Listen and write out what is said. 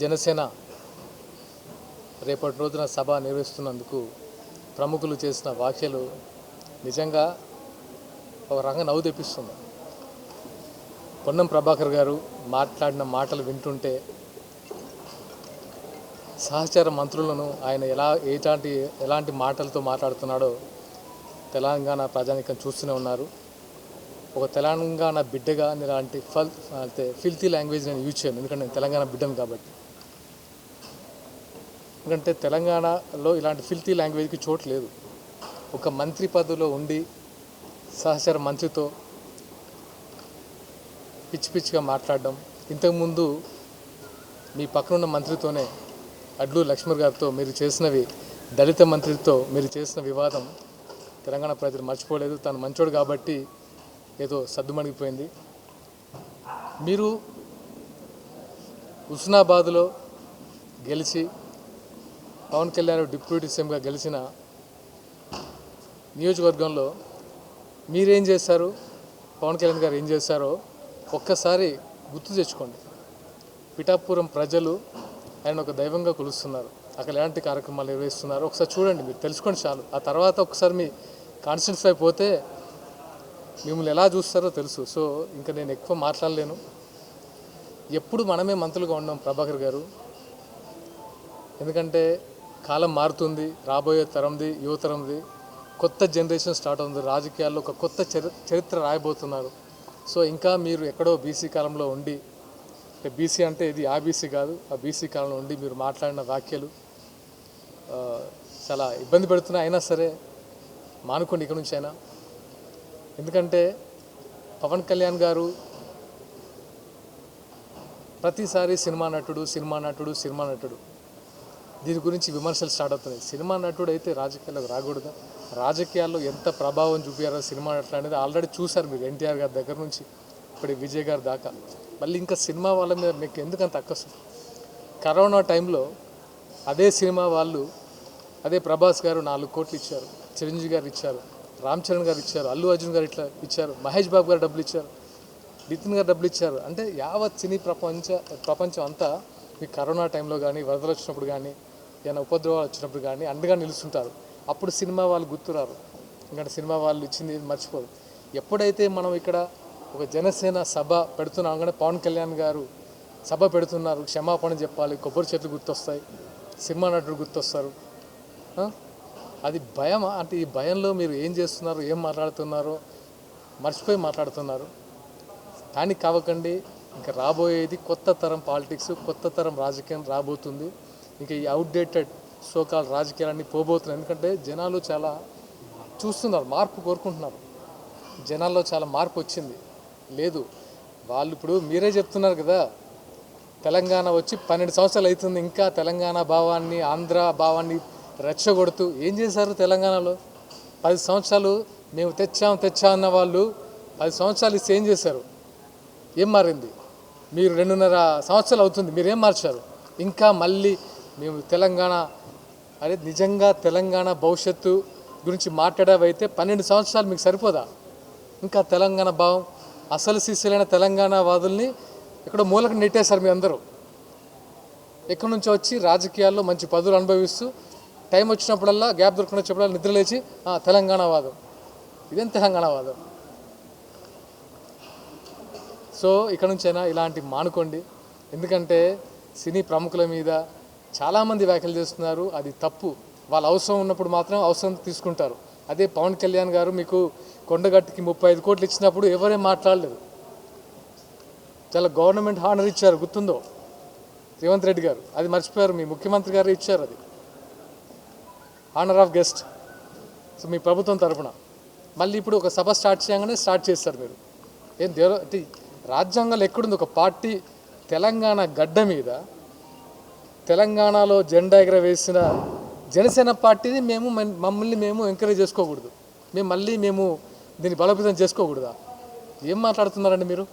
జనసేన రేపటి రోజున సభ నిర్వహిస్తున్నందుకు ప్రముఖులు చేసిన వ్యాఖ్యలు నిజంగా ఒక రంగ నవ్వు తెప్పిస్తుంది. పొన్నం ప్రభాకర్ గారు మాట్లాడిన మాటలు వింటుంటే సహచర మంత్రులను ఆయన ఎలాంటి మాటలతో మాట్లాడుతున్నాడో తెలంగాణ ప్రజానీకం చూస్తూనే ఉన్నారు. ఒక తెలంగాణ బిడ్డగా ఇలాంటి ఫిల్తీ లాంగ్వేజ్ నేను యూజ్ చేయను, ఎందుకంటే నేను తెలంగాణ బిడ్డను కాబట్టి. ఎందుకంటే తెలంగాణలో ఇలాంటి ఫిల్తీ లాంగ్వేజ్కి చోటు లేదు. ఒక మంత్రి పదవిలో ఉండి సహచర మంత్రితో పిచ్చిగా మాట్లాడడం, ఇంతకుముందు మీ పక్కనున్న మంత్రితోనే అడ్లూరి లక్ష్మణ్ గారితో మీరు చేసినవి, దళిత మంత్రితో మీరు చేసిన వివాదం తెలంగాణ ప్రజలు మర్చిపోలేదు. తను మంచోడు కాబట్టి ఏదో సద్దుమణిగిపోయింది. మీరు హుస్నాబాద్లో గెలిచి పవన్ కళ్యాణ్ డిప్యూటీ సీఎంగా గెలిచిన నియోజకవర్గంలో మీరేం చేశారు, పవన్ కళ్యాణ్ గారు ఏం చేశారో ఒక్కసారి గుర్తు తెచ్చుకోండి. పిఠాపురం ప్రజలు ఆయన ఒక దైవంగా కొలుస్తున్నారు. అక్కడ ఎలాంటి కార్యక్రమాలు నిర్వహిస్తున్నారు ఒకసారి చూడండి, మీరు తెలుసుకోండి చాలు. ఆ తర్వాత ఒకసారి మీ కాన్స్టిట్యూన్సీ అయిపోతే మిమ్మల్ని ఎలా చూస్తారో తెలుసు. సో ఇంకా నేను ఎక్కువ మాట్లాడలేను. ఎప్పుడు మనమే మంత్రులుగా ఉన్నాం ప్రభాకర్ గారు, ఎందుకంటే కాలం మారుతుంది. రాబోయే తరంది, యువతరంది, కొత్త జనరేషన్ స్టార్ట్ అవుతుంది. రాజకీయాల్లో ఒక కొత్త చరిత్ర రాయబోతున్నారు. సో ఇంకా మీరు ఎక్కడో బీసీ కాలంలో ఉండి, బీసీ అంటే ఇది ఆ బీసీ కాదు, ఆ బీసీ కాలంలో ఉండి మీరు మాట్లాడిన వ్యాఖ్యలు చాలా ఇబ్బంది పెడుతున్నాయి. అయినా సరే మానుకోండి ఇక నుంచి అయినా. ఎందుకంటే పవన్ కళ్యాణ్ గారు ప్రతిసారి సినిమా నటుడు దీని గురించి విమర్శలు స్టార్ట్ అవుతున్నాయి. సినిమా నటుడు అయితే రాజకీయాల్లోకి రాకూడదు. రాజకీయాల్లో ఎంత ప్రభావం చూపించారో సినిమా నటుడు అనేది ఆల్రెడీ చూశారు మీరు. ఎన్టీఆర్ గారి దగ్గర నుంచి ఇప్పుడు విజయ్ గారి దాకా. మళ్ళీ ఇంకా సినిమా వాళ్ళ మీద మీకు ఎందుకంత అక్కసు? కరోనా టైంలో అదే సినిమా వాళ్ళు, అదే ప్రభాస్ గారు 4 కోట్లు ఇచ్చారు, చిరంజీవి గారు ఇచ్చారు, రామ్ చరణ్ గారు ఇచ్చారు, అల్లు అర్జున్ గారు ఇట్లా ఇచ్చారు, మహేష్ బాబు గారు డబ్బులు ఇచ్చారు, నితిన్ గారు డబ్బులు ఇచ్చారు. అంటే యావత్ సినీ ప్రపంచం అంతా మీకు కరోనా టైంలో కానీ, వరదలు వచ్చినప్పుడు కానీ, ఏమైనా ఉపద్రవాలు వచ్చినప్పుడు కానీ అండగా నిలుస్తుంటారు. అప్పుడు సినిమా వాళ్ళు గుర్తురారు, ఎందుకంటే సినిమా వాళ్ళు ఇచ్చింది మర్చిపోరు. ఎప్పుడైతే మనం ఇక్కడ ఒక జనసేన సభ పెడుతున్నాం, కానీ పవన్ కళ్యాణ్ గారు సభ పెడుతున్నారు, క్షమాపణ చెప్పాలి, కొబ్బరి చెట్లు గుర్తొస్తాయి, సినిమా నటుడు గుర్తొస్తారు. అది భయం. అంటే ఈ భయంలో మీరు ఏం చేస్తున్నారు, ఏం మాట్లాడుతున్నారో మర్చిపోయి మాట్లాడుతున్నారు. దానికి కావకండి. ఇంకా రాబోయేది కొత్త తరం పాలిటిక్స్, కొత్త తరం రాజకీయం రాబోతుంది. ఇంకా ఈ అవుట్డేటెడ్ సోకాల్ రాజకీయాలన్నీ పోబోతున్నాయి. ఎందుకంటే జనాలు చాలా చూస్తున్నారు, మార్పు కోరుకుంటున్నారు. జనాల్లో చాలా మార్పు వచ్చింది. లేదు వాళ్ళు ఇప్పుడు మీరే చెప్తున్నారు కదా, తెలంగాణ వచ్చి 12 సంవత్సరాలు అవుతుంది, ఇంకా తెలంగాణ భావాన్ని, ఆంధ్ర భావాన్ని రెచ్చగొడుతూ ఏం చేశారు తెలంగాణలో? 10 సంవత్సరాలు మేము తెచ్చాం అన్న వాళ్ళు 10 సంవత్సరాలు ఇస్తే ఏం చేశారు? ఏం మారింది? మీరు 2.5 సంవత్సరాలు అవుతుంది, మీరేం మార్చారు? ఇంకా మళ్ళీ మేము తెలంగాణ, అరే నిజంగా తెలంగాణ భవిష్యత్తు గురించి మాట్లాడేవైతే 12 సంవత్సరాలు మీకు సరిపోదా? ఇంకా తెలంగాణ భావం, అసలు శిశులైన తెలంగాణ వాదుల్ని ఎక్కడో మూలకు నెట్టేశారు మీ అందరూ. ఎక్కడి నుంచో వచ్చి రాజకీయాల్లో మంచి పదవులు అనుభవిస్తూ టైం వచ్చినప్పుడల్లా, గ్యాప్ దొరికినప్పుడల్లా నిద్రలేచి తెలంగాణ వాదం. ఇదేం తెలంగాణ వాదం? సో ఇక్కడ నుంచైనా ఇలాంటి మానుకోండి. ఎందుకంటే సినీ ప్రముఖుల మీద చాలామంది వ్యాఖ్యలు చేస్తున్నారు, అది తప్పు. వాళ్ళ అవసరం ఉన్నప్పుడు మాత్రం అవసరం తీసుకుంటారు. అదే పవన్ కళ్యాణ్ గారు మీకు కొండగట్టుకి 35 కోట్లు ఇచ్చినప్పుడు ఎవరేం మాట్లాడలేదు. చాలా గవర్నమెంట్ హానర్ ఇచ్చారు, గుర్తుందో రేవంత్ రెడ్డి గారు, అది మర్చిపోయారు. మీ ముఖ్యమంత్రి గారు ఇచ్చారు అది హానర్ ఆఫ్ గెస్ట్. సో మీ ప్రభుత్వం తరఫున మళ్ళీ ఇప్పుడు ఒక సభ స్టార్ట్ చేయగానే స్టార్ట్ చేస్తారు మీరు. ఏం రాజ్యాంగంలో ఎక్కడుంది ఒక పార్టీ తెలంగాణ గడ్డ మీద తెలంగాణలో జెండా ఎగరవేసిన జనసేన పార్టీని మమ్మల్ని మేము ఎంకరేజ్ చేసుకోకూడదు, మేము దీన్ని బలోపేతం చేసుకోకూడదా? ఏం మాట్లాడుతున్నారండి మీరు?